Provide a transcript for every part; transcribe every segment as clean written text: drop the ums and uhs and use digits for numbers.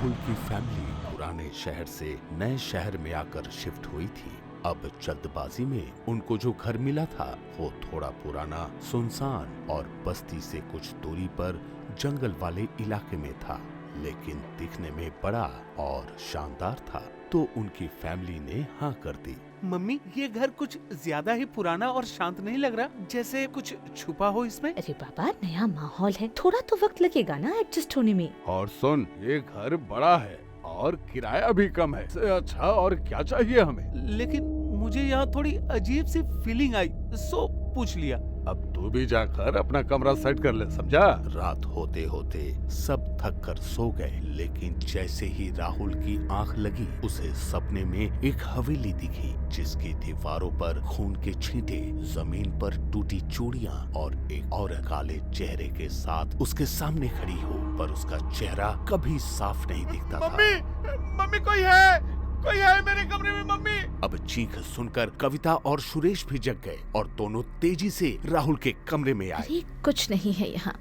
राहुल की फैमिली पुराने शहर से नए शहर में आकर शिफ्ट हुई थी। अब जल्दबाजी में उनको जो घर मिला था वो थोड़ा पुराना, सुनसान और बस्ती से कुछ दूरी पर जंगल वाले इलाके में था, लेकिन दिखने में बड़ा और शानदार था। तो उनकी फैमिली ने हाँ कर दी। मम्मी, ये घर कुछ ज्यादा ही पुराना और शांत नहीं लग रहा, जैसे कुछ छुपा हो इसमें। अरे पापा, नया माहौल है, थोड़ा तो वक्त लगेगा ना एडजस्ट होने में। और सुन, ये घर बड़ा है और किराया भी कम है। इससे अच्छा और क्या चाहिए हमें? लेकिन मुझे यहाँ थोड़ी अजीब सी फीलिंग आई, सो पूछ लिया। अब तू भी जाकर अपना कमरा सेट कर ले, समझा? रात होते होते सब थक कर सो गए, लेकिन जैसे ही राहुल की आंख लगी उसे सपने में एक हवेली दिखी जिसकी दीवारों पर खून के छींटे, जमीन पर टूटी चूड़ियां और एक औरत काले चेहरे के साथ उसके सामने खड़ी हो, पर उसका चेहरा कभी साफ नहीं दिखता था। मम्मी कोई है मेरे कमरे में, मम्मी। अब चीख सुनकर कविता और सुरेश भी जग गए और दोनों तेजी से राहुल के कमरे में आए। अरे कुछ नहीं है यहाँ,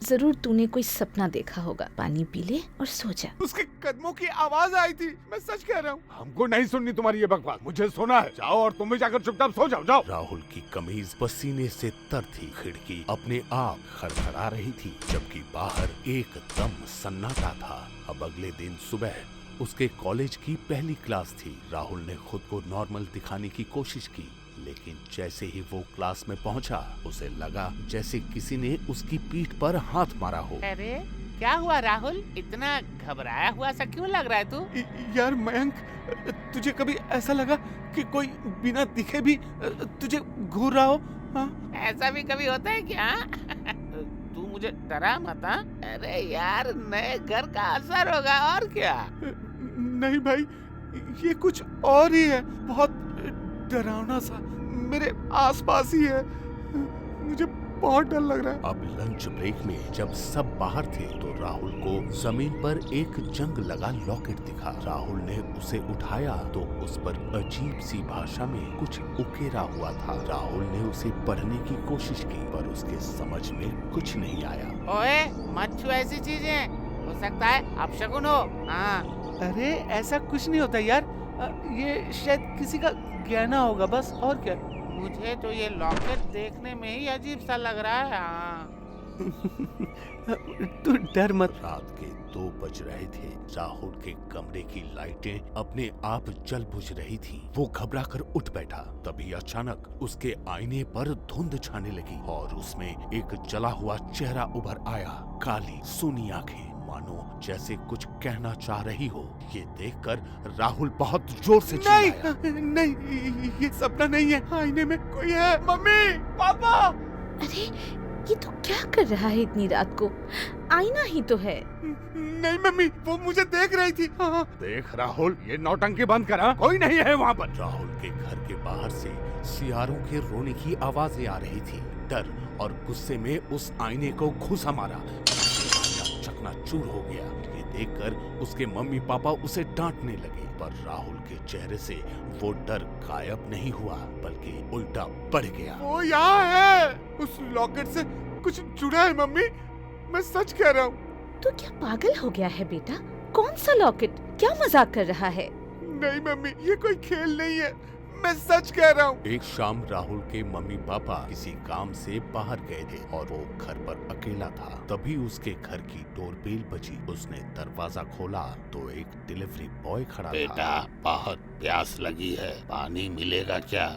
जरूर तूने कोई सपना देखा होगा। पानी पी ले और सो जा। उसके कदमों की आवाज आई थी, मैं सच कह रहा हूँ। हमको नहीं सुननी तुम्हारी ये बकवास, मुझे सुना है। जाओ और तुम भी जाकर चुपचाप सो जाओ, जाओ। राहुल की कमीज पसीने से तर थी, खिड़की अपने आप खड़खड़ा रही थी, जबकि बाहर एकदम सन्नाटा था। अब अगले दिन सुबह उसके कॉलेज की पहली क्लास थी। राहुल ने खुद को नॉर्मल दिखाने की कोशिश की, लेकिन जैसे ही वो क्लास में पहुंचा, उसे लगा जैसे किसी ने उसकी पीठ पर हाथ मारा हो। अरे क्या हुआ राहुल, इतना घबराया हुआ सा क्यों लग रहा है तू? यार मयंक, तुझे कभी ऐसा लगा कि कोई बिना दिखे भी तुझे घूर रहा हो? हाँ? ऐसा भी कभी होता है क्या? तू मुझे डरा मत। हाँ? अरे यार, नए घर का असर होगा और क्या। नहीं भाई, ये कुछ और ही है, बहुत डरावना सा मेरे आसपास ही है, मुझे बहुत डर लग रहा है। अब लंच ब्रेक में जब सब बाहर थे तो राहुल को जमीन पर एक जंग लगा लॉकेट दिखा। राहुल ने उसे उठाया तो उस पर अजीब सी भाषा में कुछ उकेरा हुआ था। राहुल ने उसे पढ़ने की कोशिश की, पर उसके समझ में कुछ नहीं आया। ओए मत छू ऐसी चीजें, हो सकता है अपशकुन हो। हाँ। अरे ऐसा कुछ नहीं होता यार, ये शायद किसी का गहना होगा बस, और क्या। मुझे तो ये लॉकेट देखने में ही अजीब सा लग रहा है। हाँ। तू डर मत। रात के 2 बज रहे थे। राहुल के कमरे की लाइटें अपने आप जल बुझ रही थी। वो घबरा कर उठ बैठा, तभी अचानक उसके आईने पर धुंध छाने लगी और उसमें एक जला हुआ चेहरा उभर आया। काली सूनी आंखें, मानो जैसे कुछ कहना चाह रही हो। ये देखकर राहुल बहुत जोर से चिल्लाया। नहीं, ये सपना नहीं है, आईने में कोई है। मम्मी, पापा। अरे ये तो क्या कर रहा है इतनी रात को? आईना ही तो है। नहीं मम्मी, वो मुझे देख रही थी। हाँ। देख राहुल, ये नौटंकी बंद करा, कोई नहीं है वहाँ पर। राहुल के घर के बाहर से सियारों के रोने की आवाजें आ रही थी। डर और गुस्से में उस आईने को घुसा मारा, चकनाचूर हो गया। ये देखकर उसके मम्मी पापा उसे डांटने लगे, पर राहुल के चेहरे से वो डर गायब नहीं हुआ, बल्कि उल्टा बढ़ गया। वो यहाँ है, उस लॉकेट से कुछ जुड़ा है मम्मी, मैं सच कह रहा हूँ। तू क्या पागल हो गया है बेटा? कौन सा लॉकेट? क्या मजाक कर रहा है? नहीं मम्मी, ये कोई खेल नहीं है, मैं सच कह रहा हूँ। एक शाम राहुल के मम्मी पापा किसी काम से बाहर गए थे और वो घर पर अकेला था। तभी उसके घर की डोरबेल बजी। उसने दरवाजा खोला तो एक डिलीवरी बॉय खड़ा था। बहुत प्यास लगी है, पानी मिलेगा क्या?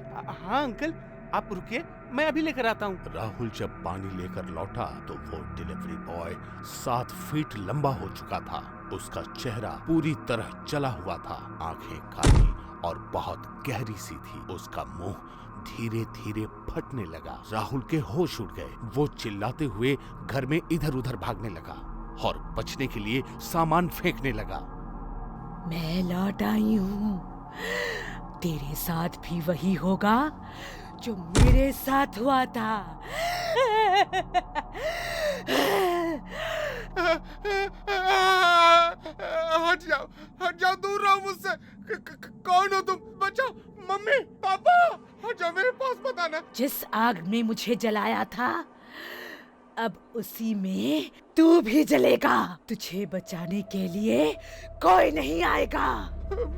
हाँ अंकल, आप रुकिए, मैं अभी लेकर आता हूँ। राहुल जब पानी लेकर लौटा तो वो डिलीवरी बॉय 7 फीट लंबा हो चुका था। उसका चेहरा पूरी तरह जला हुआ था, आंखें काली और बहुत गहरी सी थी। उसका मुंह धीरे धीरे फटने लगा। राहुल के होश उड़ गए। वो चिल्लाते हुए घर में इधर उधर भागने लगा और बचने के लिए सामान फेंकने लगा। मैं लौट आई हूँ, तेरे साथ भी वही होगा जो मेरे साथ हुआ था। हट जाओ, दूर रहो मुझसे। कौन हो तुम? बचाओ, मम्मी, पापा, हट जाओ, मेरे पास मत आना। जिस आग में मुझे जलाया था अब उसी में तू भी जलेगा। तुझे बचाने के लिए कोई नहीं आएगा।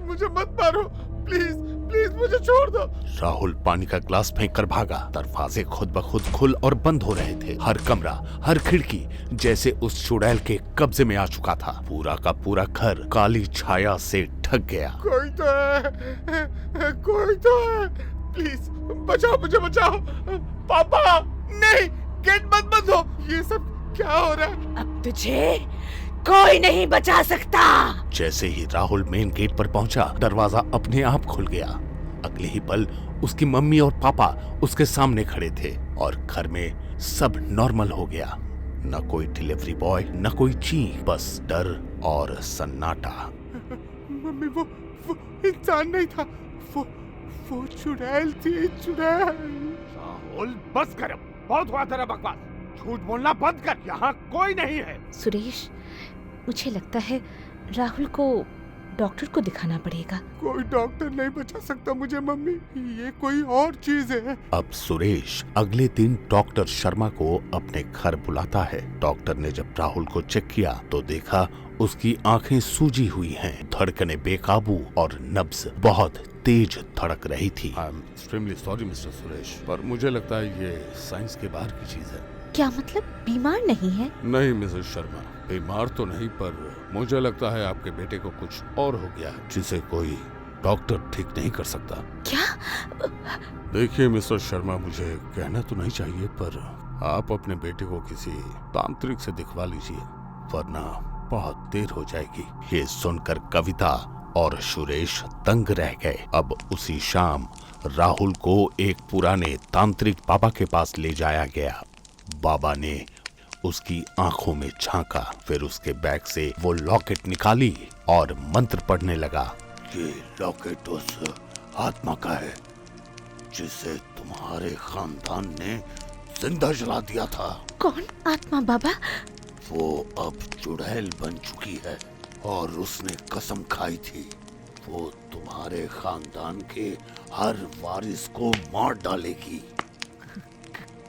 मुझे मत मारो, प्लीज प्लीज मुझे छोड़ दो। राहुल पानी का ग्लास फेंक कर भागा। दरवाजे खुद ब खुद खुल और बंद हो रहे थे। हर कमरा, हर खिड़की जैसे उस चुड़ैल के कब्जे में आ चुका था। पूरा का पूरा घर काली छाया से ढक गया। कोई तो है, कोई तो है, प्लीज बचाओ, मुझे बचाओ। पापा नहीं, गेट मत बंद हो। ये सब क्या हो रहा है? अब तुझे कोई नहीं बचा सकता। जैसे ही राहुल मेन गेट पर पहुंचा, दरवाजा अपने आप खुल गया। अगले ही पल उसकी मम्मी और पापा उसके सामने खड़े थे और घर में सब नॉर्मल हो गया। न कोई डिलीवरी बॉय, न कोई चीख, बस डर और सन्नाटा। मम्मी वो इंसान नहीं था, वो चुड़ैल थी, चुड़ैल। राहुल बस कर, बहुत हुआ तेरा बकवास। झूठ बोलना बंद कर, यहाँ कोई नहीं है। सुरेश, मुझे लगता है राहुल को डॉक्टर को दिखाना पड़ेगा। कोई डॉक्टर नहीं बचा सकता मुझे मम्मी, ये कोई और चीज है। अब सुरेश अगले दिन डॉक्टर शर्मा को अपने घर बुलाता है। डॉक्टर ने जब राहुल को चेक किया तो देखा उसकी आंखें सूजी हुई हैं, धड़कनें बेकाबू और नब्ज बहुत तेज धड़क रही थी। I am extremely sorry mister Suresh, पर मुझे लगता है ये साइंस के बाहर की चीज है। क्या मतलब, बीमार नहीं है? नहीं मिसेस शर्मा, बीमार तो नहीं, पर मुझे लगता है आपके बेटे को कुछ और हो गया है जिसे कोई डॉक्टर ठीक नहीं कर सकता। क्या? देखिए मिस्टर शर्मा, मुझे कहना तो नहीं चाहिए, पर आप अपने बेटे को किसी तांत्रिक से दिखवा लीजिए, वरना बहुत देर हो जाएगी। ये सुनकर कविता और सुरेश दंग रह गए। अब उसी शाम राहुल को एक पुराने तांत्रिक बाबा के पास ले जाया गया। बाबा ने उसकी आंखों में झांका, फिर उसके बैग से वो लॉकेट निकाली और मंत्र पढ़ने लगा। ये लॉकेट उस आत्मा का है जिसे तुम्हारे खानदान ने जिंदा जला दिया था। कौन आत्मा बाबा? वो अब चुड़ैल बन चुकी है और उसने कसम खाई थी वो तुम्हारे खानदान के हर वारिस को मार डालेगी।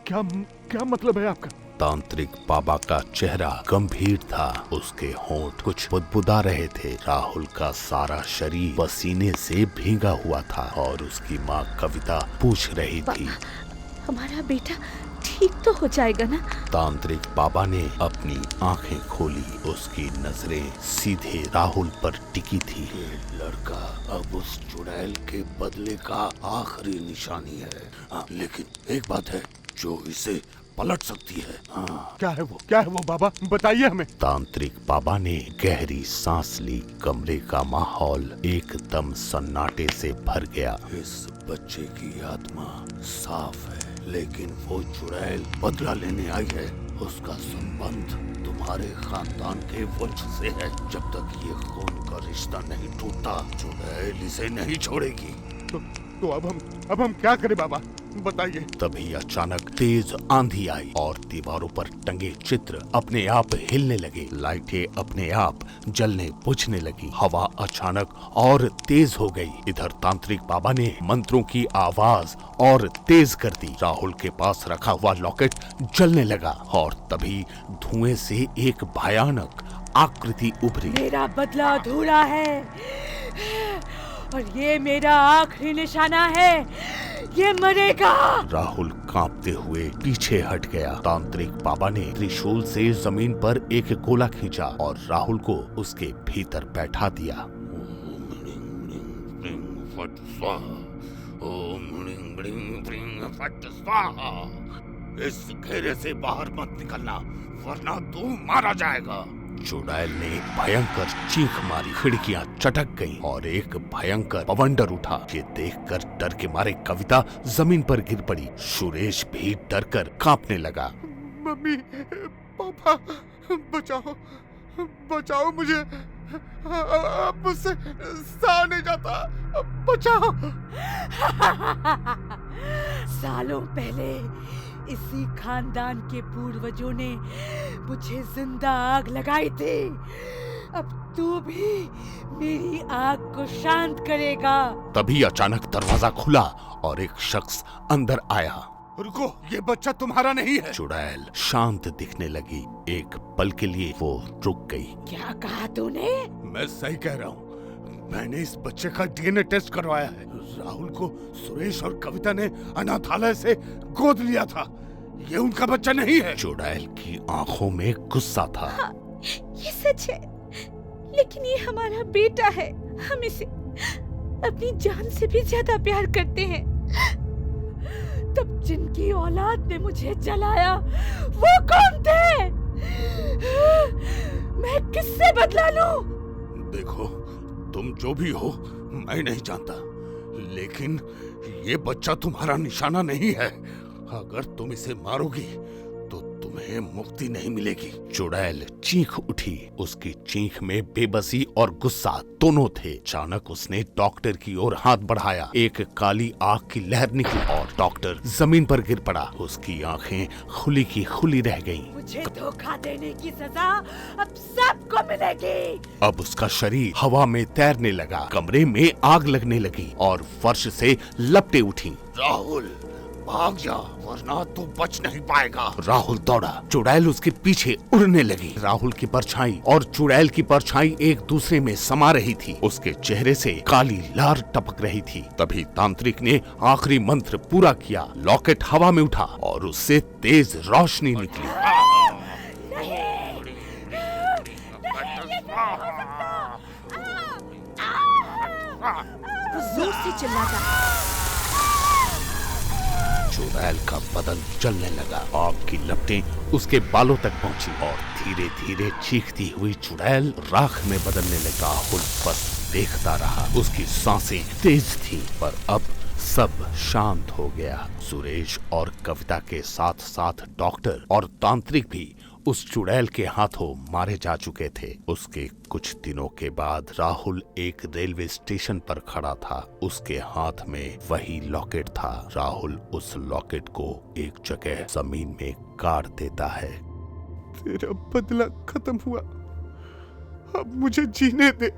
क्या मतलब है आपका? तांत्रिक बाबा का चेहरा गंभीर था, उसके होंठ कुछ बुदबुदा रहे थे। राहुल का सारा शरीर पसीने से भीगा हुआ था और उसकी माँ कविता पूछ रही थी, हमारा बेटा ठीक तो हो जाएगा ना? तांत्रिक बाबा ने अपनी आंखें खोली, उसकी नजरें सीधे राहुल पर टिकी थी। ये लड़का अब उस चुड़ैल के बदले का आखिरी निशानी है, लेकिन एक बात है जो इसे पलट सकती है। क्या है वो बाबा, बताइए हमें। तांत्रिक बाबा ने गहरी सांस ली। कमरे का माहौल एकदम सन्नाटे से भर गया। इस बच्चे की आत्मा साफ है, लेकिन वो चुड़ैल बदला लेने आई है। उसका संबंध तुम्हारे खानदान के वंश से है। जब तक ये खून का रिश्ता नहीं टूटता, चुड़ैल इसे नहीं छोड़ेगी। तो अब हम क्या करें बाबा, बताइए। तभी अचानक तेज आंधी आई और दीवारों पर टंगे चित्र अपने आप हिलने लगे। लाइटें अपने आप जलने बुझने लगी। हवा अचानक और तेज हो गई। इधर तांत्रिक बाबा ने मंत्रों की आवाज और तेज कर दी। राहुल के पास रखा हुआ लॉकेट जलने लगा और तभी धुएं से एक भयानक आकृति उभरी। मेरा बदला अधूरा है और ये मेरा आखिरी निशाना है, ये मरेगा। राहुल कांपते हुए पीछे हट गया। तांत्रिक बाबा ने त्रिशूल से जमीन पर एक गोला खींचा और राहुल को उसके भीतर बैठा दिया। इस घेरे से बाहर मत निकलना, वरना तू मारा जाएगा। चुड़ैल ने भयंकर चीख मारी, खिड़कियां चटक गईं और एक भयंकर बवंडर उठा। ये देखकर डर के मारे कविता जमीन पर गिर पड़ी। सुरेश भी डरकर कांपने लगा। मम्मी, पापा, बचाओ मुझे, अब मुझसे सहा नहीं जाता, बचाओ। सालों पहले इसी खानदान के पूर्वजों ने मुझे जिंदा आग लगाई थी। अब तू भी मेरी आग को शांत करेगा। तभी अचानक दरवाजा खुला और एक शख्स अंदर आया। रुको, ये बच्चा तुम्हारा नहीं है। चुड़ैल शांत दिखने लगी। एक पल के लिए वो रुक गई। क्या कहा तूने? मैं सही कह रहा हूँ, मैंने इस बच्चे का डीएनए टेस्ट करवाया है। राहुल को सुरेश और कविता ने अनाथालय से गोद लिया था। ये उनका बच्चा नहीं है। चुड़ैल की आंखों में गुस्सा था। हाँ, ये सच है, लेकिन ये हमारा बेटा है। हम इसे अपनी जान से भी ज्यादा प्यार करते हैं। तब जिनकी औलाद ने मुझे जलाया वो कौन थे? मैं किससे बदला लूं? देखो, तुम जो भी हो मैं नहीं जानता, लेकिन ये बच्चा तुम्हारा निशाना नहीं है। अगर तुम इसे मारोगी तो तुम्हें मुक्ति नहीं मिलेगी। चुड़ैल चीख उठी। उसकी चीख में बेबसी और गुस्सा दोनों थे। अचानक उसने डॉक्टर की ओर हाथ बढ़ाया। एक काली आग की लहर निकली और डॉक्टर जमीन पर गिर पड़ा। उसकी आंखें खुली की खुली रह गईं। मुझे धोखा देने की सजा अब सबको मिलेगी। अब उसका शरीर हवा में तैरने लगा। कमरे में आग लगने लगी और फर्श से लपटें उठी। राहुल, भाग जा, वरना तू बच नहीं पाएगा। राहुल दौड़ा। चुड़ैल उसके पीछे उड़ने लगी। राहुल की परछाई और चुड़ैल की परछाई एक दूसरे में समा रही थी। उसके चेहरे से काली लार टपक रही थी। तभी तांत्रिक ने आखिरी मंत्र पूरा किया। लॉकेट हवा में उठा और उससे तेज रोशनी निकली। जोर से चिल्लाता। चुड़ैल का बदन जलने लगा। आग की लपटें उसके बालों तक पहुंची और धीरे धीरे चीखती हुई चुड़ैल राख में बदलने लगा। राहुल बस देखता रहा। उसकी सांसें तेज थी, पर अब सब शांत हो गया। सुरेश और कविता के साथ साथ डॉक्टर और तांत्रिक भी उस चुड़ैल के हाथों मारे जा चुके थे। उसके कुछ दिनों के बाद राहुल एक रेलवे स्टेशन पर खड़ा था। उसके हाथ में वही लॉकेट था। राहुल उस लॉकेट को एक जगह जमीन में गाड़ देता है। तेरा बदला खत्म हुआ, अब मुझे जीने दे।